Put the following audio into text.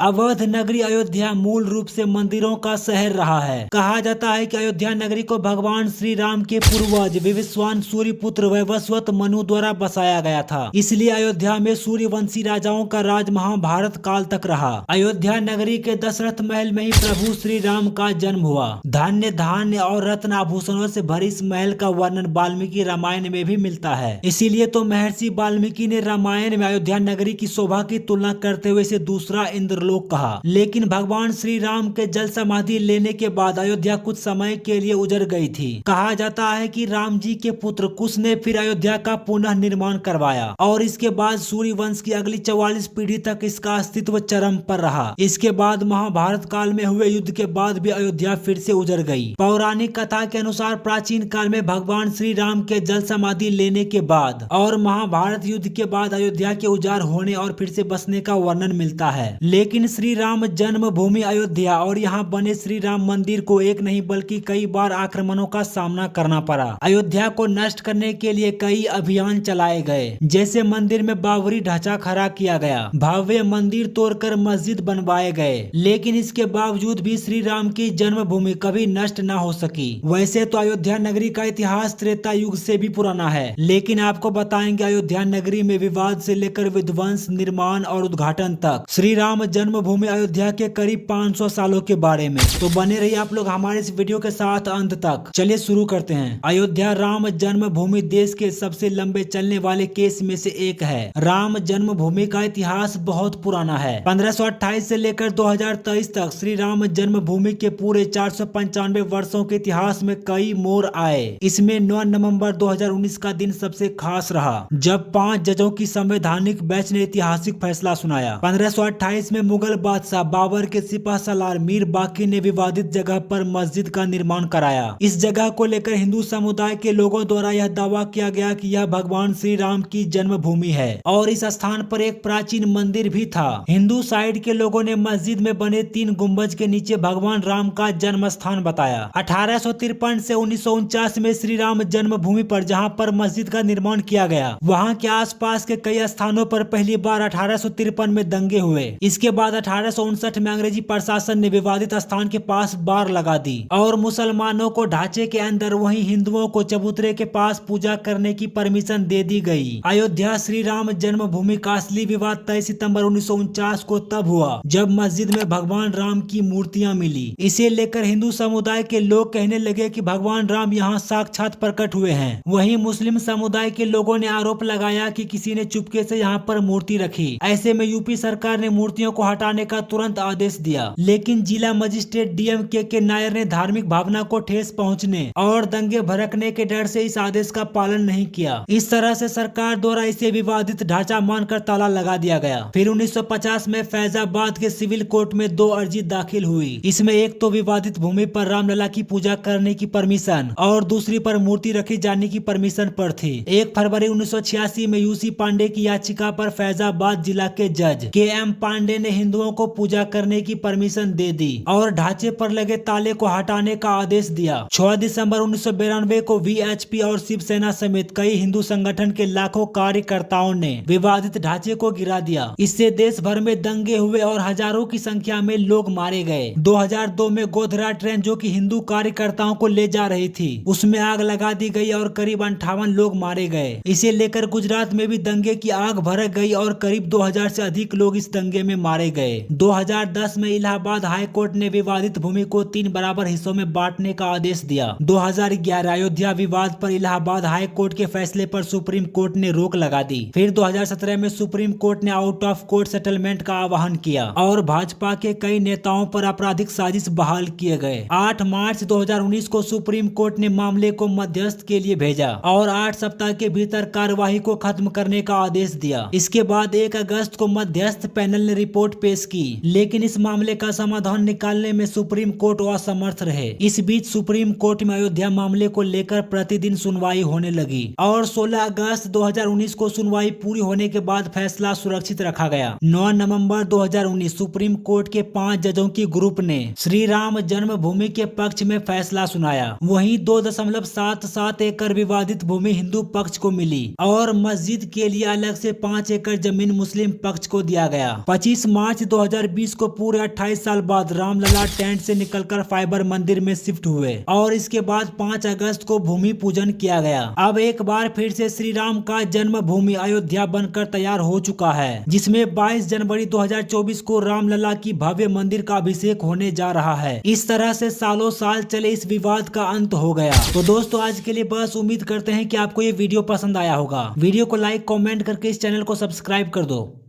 अवध नगरी अयोध्या मूल रूप से मंदिरों का शहर रहा है। कहा जाता है कि अयोध्या नगरी को भगवान श्री राम के पूर्वज विवस्वान सूर्यपुत्र वैवस्वत मनु द्वारा बसाया गया था। इसलिए अयोध्या में सूर्यवंशी राजाओं का राज महाभारत काल तक रहा। अयोध्या नगरी के दशरथ महल में ही प्रभु श्री राम का जन्म हुआ। धान्य धान्य और रत्न आभूषणों से भरी इस महल का वर्णन वाल्मीकि रामायण में भी मिलता है। इसीलिए तो महर्षि वाल्मीकि ने रामायण में अयोध्या नगरी की शोभा की तुलना करते हुए इसे दूसरा इंद्रलोक कहा। लेकिन भगवान श्री राम के जल समाधि लेने के बाद अयोध्या कुछ समय के लिए उजड़ गई थी। कहा जाता है कि राम जी के पुत्र कुश ने फिर अयोध्या का पुनः निर्माण करवाया और इसके बाद सूर्य वंश की अगली 44 पीढ़ी तक इसका अस्तित्व चरम पर रहा। इसके बाद महाभारत काल में हुए युद्ध के बाद भी अयोध्या फिर से उजड़ गई। पौराणिक कथा के अनुसार प्राचीन काल में भगवान श्री राम के जल समाधि लेने के बाद और महाभारत युद्ध के बाद अयोध्या के उजाड़ होने और फिर से बसने का वर्णन मिलता है। लेकिन श्री राम जन्मभूमि अयोध्या और यहाँ बने श्री राम मंदिर को एक नहीं बल्कि कई बार आक्रमणों का सामना करना पड़ा। अयोध्या को नष्ट करने के लिए कई अभियान चलाए गए, जैसे मंदिर में बाबरी ढांचा खड़ा किया गया, भव्य मंदिर तोड़कर मस्जिद बनवाए गए। लेकिन इसके बावजूद भी श्री राम की जन्मभूमि कभी नष्ट न हो सकी। वैसे तो अयोध्या नगरी का इतिहास त्रेता युग से भी पुराना है, लेकिन आपको बताएंगे अयोध्या नगरी में विवाद से लेकर विध्वंस, निर्माण और उद्घाटन तक श्री राम जन्मभूमि अयोध्या के करीब 500 सालों के बारे में। तो बने रहिए आप लोग हमारे इस वीडियो के साथ अंत तक। चलिए शुरू करते हैं। अयोध्या राम जन्मभूमि देश के सबसे लंबे चलने वाले केस में से एक है। राम जन्मभूमि का इतिहास बहुत पुराना है। 1528 से लेकर 2023 तक श्री राम जन्मभूमि के पूरे 495 वर्षों के इतिहास में कई मोड़ आए। इसमें 9 नवंबर 2019 का दिन सबसे खास रहा, जब 5 जजों की संवैधानिक बेंच ने ऐतिहासिक फैसला सुनाया। 1528 में मुगल बादशाह बाबर के सिपह सालार मीर बाकी ने विवादित जगह पर मस्जिद का निर्माण कराया। इस जगह को लेकर हिंदू समुदाय के लोगों द्वारा यह दावा किया गया कि यह भगवान श्री राम की जन्मभूमि है और इस स्थान पर एक प्राचीन मंदिर भी था। हिंदू साइड के लोगों ने मस्जिद में बने 3 गुंबज के नीचे भगवान राम का जन्म स्थान बताया। 1853 से 1949 में श्री राम जन्मभूमि पर जहाँ पर मस्जिद का निर्माण किया गया, वहाँ के आसपास के कई स्थानों पर पहली बार 1853 में दंगे हुए। इसके बाद 1859 में अंग्रेजी प्रशासन ने विवादित स्थान के पास बार लगा दी और मुसलमानों को ढांचे के अंदर, वहीं हिंदुओं को चबूतरे के पास पूजा करने की परमिशन दे दी गई। अयोध्या श्री राम जन्मभूमि का असली विवाद 23 सितंबर 1949 को तब हुआ जब मस्जिद में भगवान राम की मूर्तियां मिली। इसे लेकर हिंदू समुदाय के लोग कहने लगे कि भगवान राम यहाँ साक्षात प्रकट हुए हैं। वहीं मुस्लिम समुदाय के लोगों ने आरोप लगाया कि किसी ने चुपके से यहाँ पर मूर्ति रखी। ऐसे में यूपी सरकार ने मूर्तियों को हटाने का तुरंत आदेश दिया, लेकिन जिला मजिस्ट्रेट डीएम के नायर ने धार्मिक भावना को ठेस पहुंचने और दंगे भड़कने के डर से इस आदेश का पालन नहीं किया। इस तरह से सरकार द्वारा इसे विवादित ढांचा मानकर ताला लगा दिया गया। फिर 1950 में फैजाबाद के सिविल कोर्ट में 2 अर्जी दाखिल हुई। इसमें एक तो विवादित भूमि पर रामलला की पूजा करने की परमिशन और दूसरी पर मूर्ति रखी जाने की परमिशन पर थी। 1 फरवरी 1986 में यूसी पांडे की याचिका पर फैजाबाद जिला के जज KM पांडे ने हिंदुओं को पूजा करने की परमिशन दे दी और ढांचे पर लगे ताले को हटाने का आदेश दिया। 6 दिसंबर 1992 को VHP और शिवसेना समेत कई हिंदू संगठन के लाखों कार्यकर्ताओं ने विवादित ढांचे को गिरा दिया। इससे देश भर में दंगे हुए और हजारों की संख्या में लोग मारे गए। 2002 में गोधरा ट्रेन जो कि हिंदू कार्यकर्ताओं को ले जा रही थी, उसमें आग लगा दी गई और करीब 58 लोग मारे गए। इसे लेकर गुजरात में भी दंगे की आग भड़क गई और करीब 2000 से अधिक लोग इस दंगे में मारे गए। 2010 में इलाहाबाद हाई कोर्ट ने विवादित भूमि को 3 बराबर हिस्सों में बांटने का आदेश दिया। 2011 अयोध्या विवाद पर इलाहाबाद हाई कोर्ट के फैसले पर सुप्रीम कोर्ट ने रोक लगा दी। फिर 2017 में सुप्रीम कोर्ट ने आउट ऑफ कोर्ट सेटलमेंट का आह्वान किया और भाजपा के कई नेताओं पर आपराधिक साजिश बहाल किए गए। 8 मार्च 2019 को सुप्रीम कोर्ट ने मामले को मध्यस्थ के लिए भेजा और 8 सप्ताह के भीतर कार्यवाही को खत्म करने का आदेश दिया। इसके बाद 1 अगस्त को मध्यस्थ पैनल ने रिपोर्ट पेश की, लेकिन इस मामले का समाधान निकालने में सुप्रीम कोर्ट असमर्थ रहे। इस बीच सुप्रीम कोर्ट में अयोध्या मामले को लेकर प्रतिदिन सुनवाई होने लगी और 16 अगस्त 2019 को सुनवाई पूरी होने के बाद फैसला सुरक्षित रखा गया। 9 नवंबर 2019 सुप्रीम कोर्ट के 5 जजों की ग्रुप ने श्री राम जन्मभूमि के पक्ष में फैसला सुनाया। वहीं 2.77 एकड़ विवादित भूमि हिंदू पक्ष को मिली और मस्जिद के लिए अलग से 5 एकड़ जमीन मुस्लिम पक्ष को दिया गया। 25 मार्च मार्च 2020 को पूरे 28 साल बाद रामलला टेंट से निकलकर फाइबर मंदिर में शिफ्ट हुए और इसके बाद 5 अगस्त को भूमि पूजन किया गया। अब एक बार फिर से श्री राम का जन्मभूमि अयोध्या बनकर तैयार हो चुका है, जिसमें 22 जनवरी 2024 को रामलला की भव्य मंदिर का अभिषेक होने जा रहा है। इस तरह से सालों साल चले इस विवाद का अंत हो गया। तो दोस्तों आज के लिए बस, उम्मीद करते हैं कि आपको ये वीडियो पसंद आया होगा। वीडियो को लाइक कमेंट करके इस चैनल को सब्सक्राइब कर दो।